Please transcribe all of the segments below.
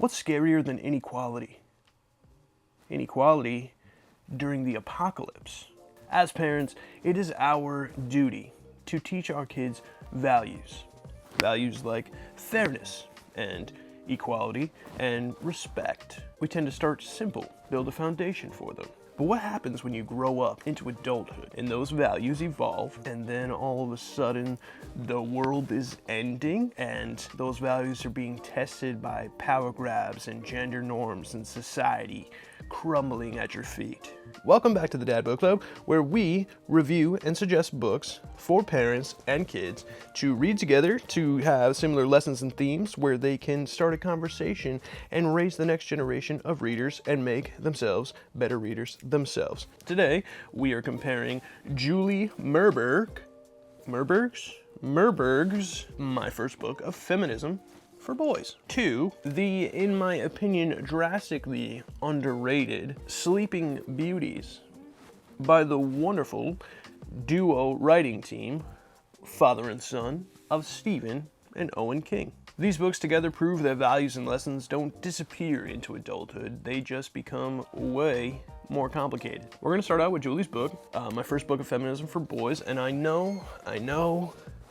What's scarier than inequality? Inequality during the apocalypse. As parents, it is our duty to teach our kids values. Values like fairness and equality and respect. We tend to start simple, build a foundation for them. But what happens when you grow up into adulthood and those values evolve, and then all of a sudden the world is ending and those values are being tested by power grabs and gender norms and society crumbling at your feet? Welcome back to the Dad Book Club, where we review and suggest books for parents and kids to read together, to have similar lessons and themes where they can start a conversation and raise the next generation of readers and make themselves better readers themselves. Today, we are comparing Julie Merberg's My First Book of Feminism for Boys to the, in my opinion, drastically underrated Sleeping Beauties by the wonderful duo writing team, father and son, of Stephen and Owen King. These books together prove that values and lessons don't disappear into adulthood, they just become way more complicated. We're gonna start out with Julie's book, My First Book of Feminism for Boys, and I know,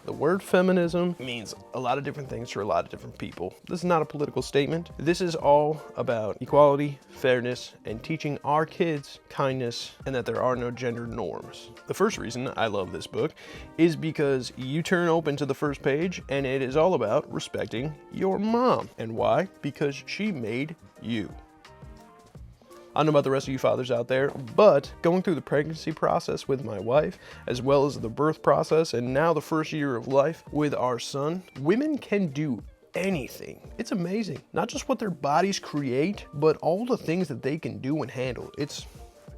the word feminism means a lot of different things for a lot of different people. This is not a political statement. This is all about equality, fairness, and teaching our kids kindness and that there are no gender norms. The first reason I love this book is because you turn open to the first page and it is all about respecting your mom. And why? Because she made you. I don't know about the rest of you fathers out there, but going through the pregnancy process with my wife, as well as the birth process, and now the first year of life with our son, women can do anything. It's amazing. Not just what their bodies create, but all the things that they can do and handle. It's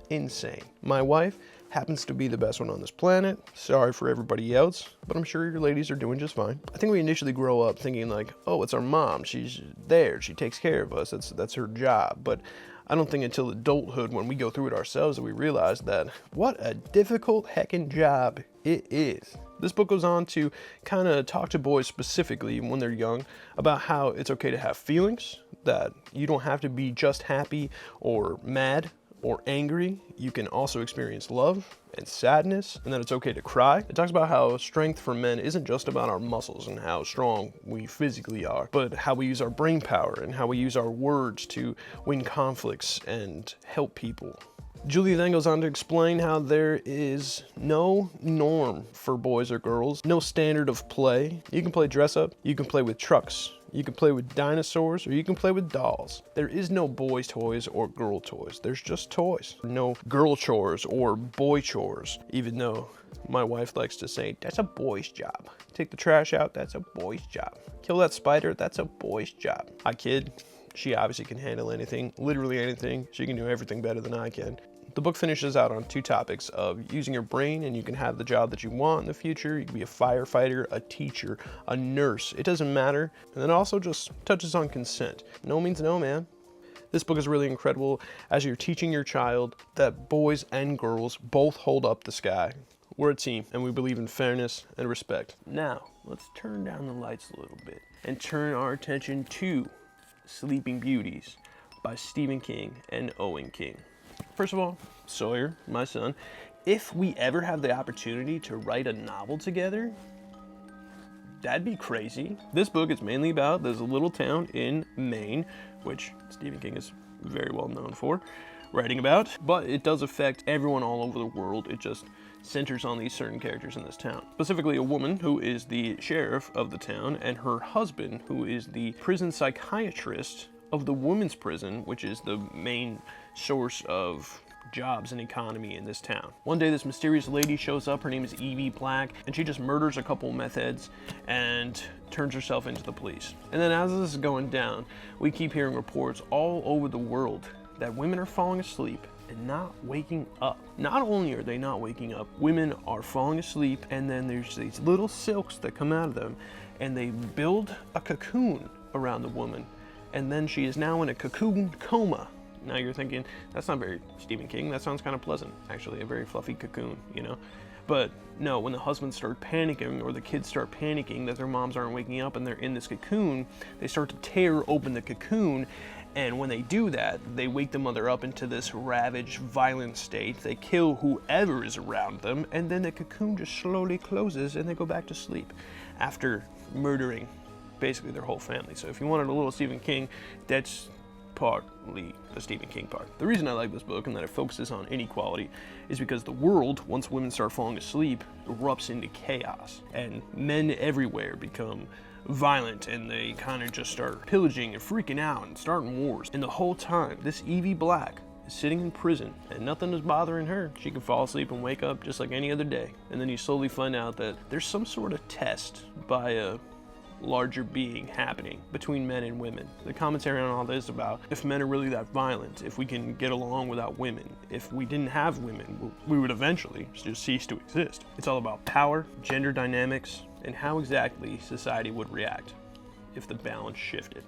insane. My wife happens to be the best one on this planet. Sorry for everybody else, but I'm sure your ladies are doing just fine. I think we initially grow up thinking like, oh, it's our mom. She's there. She takes care of us. That's her job. But I don't think until adulthood, when we go through it ourselves, that we realize that what a difficult heckin' job it is. This book goes on to kind of talk to boys specifically when they're young about how it's okay to have feelings, that you don't have to be just happy or mad or angry. You can also experience love and sadness, and that it's okay to cry. It talks about how strength for men isn't just about our muscles and how strong we physically are, but how we use our brain power and how we use our words to win conflicts and help people. Julie then goes on to explain how there is no norm for boys or girls, no standard of play. You can play dress up, you can play with trucks, you can play with dinosaurs, or you can play with dolls. There is no boys' toys or girl toys. There's just toys. No girl chores or boy chores, even though my wife likes to say, that's a boy's job. Take the trash out, that's a boy's job. Kill that spider, that's a boy's job. I kid. She obviously can handle anything, literally anything. She can do everything better than I can. The book finishes out on two topics of using your brain, and you can have the job that you want in the future. You can be a firefighter, a teacher, a nurse. It doesn't matter. And then also just touches on consent. No means no, man. This book is really incredible as you're teaching your child that boys and girls both hold up the sky. We're a team, and we believe in fairness and respect. Now, let's turn down the lights a little bit and turn our attention to Sleeping Beauties by Stephen King and Owen King. First of all, Sawyer, my son, if we ever have the opportunity to write a novel together, that'd be crazy. This book is mainly about this little town in Maine, which Stephen King is very well known for writing about, but it does affect everyone all over the world. It just centers on these certain characters in this town. Specifically a woman who is the sheriff of the town and her husband who is the prison psychiatrist of the women's prison, which is the main source of jobs and economy in this town. One day this mysterious lady shows up, her name is Evie Black, and she just murders a couple meth heads and turns herself into the police. And then as this is going down, we keep hearing reports all over the world that women are falling asleep and not waking up. Not only are they not waking up, women are falling asleep and then there's these little silks that come out of them and they build a cocoon around the woman, and then she is now in a cocoon coma. Now you're thinking, that's not very Stephen King, that sounds kind of pleasant. Actually, a very fluffy cocoon, you know? But no, when the husbands start panicking or the kids start panicking that their moms aren't waking up and they're in this cocoon, they start to tear open the cocoon. And when they do that, they wake the mother up into this ravaged, violent state. They kill whoever is around them, and then the cocoon just slowly closes and they go back to sleep after murdering basically their whole family. So if you wanted a little Stephen King, that's partly the Stephen King part. The reason I like this book and that it focuses on inequality is because the world, once women start falling asleep, erupts into chaos, and men everywhere become violent, and they kind of just start pillaging and freaking out and starting wars. And the whole time, this Evie Black is sitting in prison and nothing is bothering her. She can fall asleep and wake up just like any other day. And then you slowly find out that there's some sort of test by a larger being happening between men and women. The commentary on all this about if men are really that violent, if we can get along without women, if we didn't have women, we would eventually just cease to exist. It's all about power, gender dynamics, and how exactly society would react if the balance shifted.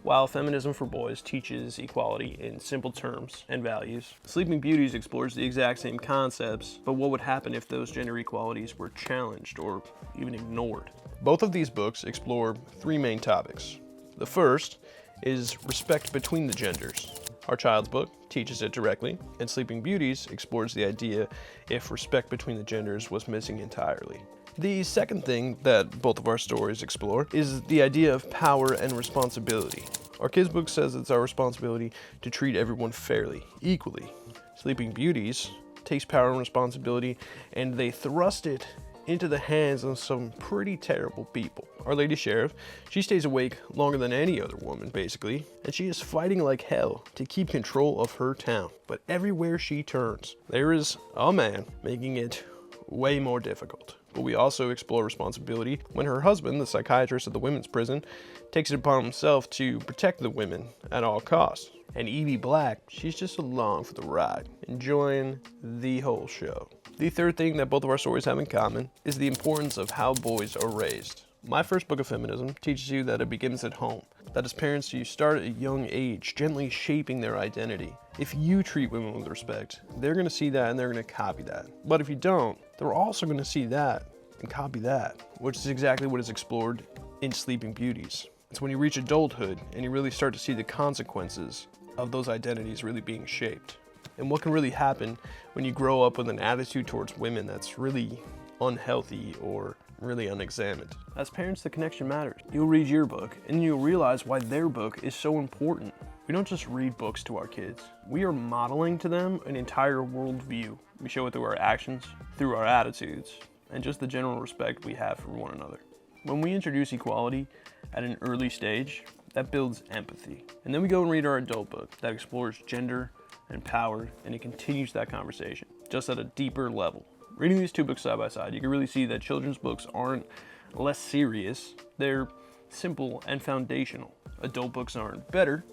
While Feminism for Boys teaches equality in simple terms and values, Sleeping Beauties explores the exact same concepts, but what would happen if those gender equalities were challenged or even ignored? Both of these books explore three main topics. The first is respect between the genders. Our child's book teaches it directly, and Sleeping Beauties explores the idea if respect between the genders was missing entirely. The second thing that both of our stories explore is the idea of power and responsibility. Our kids' book says it's our responsibility to treat everyone fairly, equally. Sleeping Beauties takes power and responsibility, and they thrust it into the hands of some pretty terrible people. Our Lady Sheriff, she stays awake longer than any other woman, basically, and she is fighting like hell to keep control of her town. But everywhere she turns, there is a man making it way more difficult. But we also explore responsibility when her husband, the psychiatrist at the women's prison, takes it upon himself to protect the women at all costs. And Evie Black, she's just along for the ride, enjoying the whole show. The third thing that both of our stories have in common is the importance of how boys are raised. My first book of Feminism teaches you that it begins at home, that as parents you start at a young age, gently shaping their identity. If you treat women with respect, they're gonna see that and they're gonna copy that. But if you don't, they're also gonna see that and copy that, which is exactly what is explored in Sleeping Beauties. It's when you reach adulthood and you really start to see the consequences of those identities really being shaped. And what can really happen when you grow up with an attitude towards women that's really unhealthy or really unexamined. As parents, the connection matters. You'll read your book and you'll realize why their book is so important. We don't just read books to our kids. We are modeling to them an entire worldview. We show it through our actions, through our attitudes, and just the general respect we have for one another. When we introduce equality at an early stage, that builds empathy. And then we go and read our adult book that explores gender and power, and it continues that conversation, just at a deeper level. Reading these two books side by side, you can really see that children's books aren't less serious, they're simple and foundational. Adult books aren't better,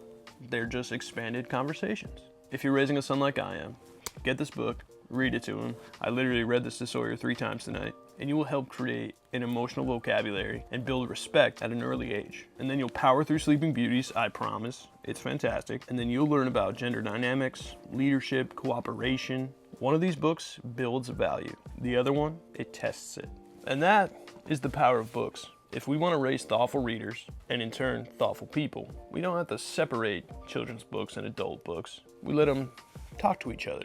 they're just expanded conversations. If you're raising a son like I am, get this book, read it to him. I literally read this to Sawyer 3 times tonight, and you will help create an emotional vocabulary and build respect at an early age. And then you'll power through Sleeping Beauties, I promise. It's fantastic. And then you'll learn about gender dynamics, leadership, cooperation. One of these books builds value. The other one, it tests it. And that is the power of books. If we want to raise thoughtful readers, and in turn, thoughtful people, we don't have to separate children's books and adult books. We let them talk to each other,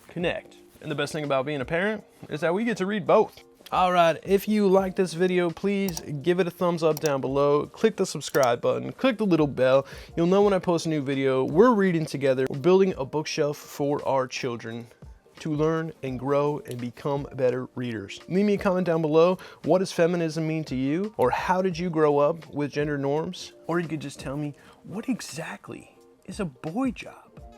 connect. And the best thing about being a parent is that we get to read both. All right, if you like this video, please give it a thumbs up down below. Click the subscribe button, click the little bell. You'll know when I post a new video. We're reading together. We're building a bookshelf for our children to learn and grow and become better readers. Leave me a comment down below. What does feminism mean to you? Or how did you grow up with gender norms? Or you could just tell me, what exactly is a boy job?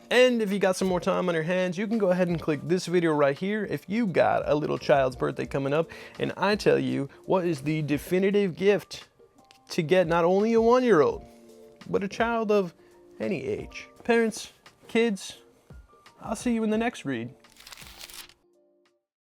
And if you got some more time on your hands, you can go ahead and click this video right here if you got a little child's birthday coming up, and I tell you what is the definitive gift to get not only a 1-year-old, but a child of any age. Parents, kids, I'll see you in the next read.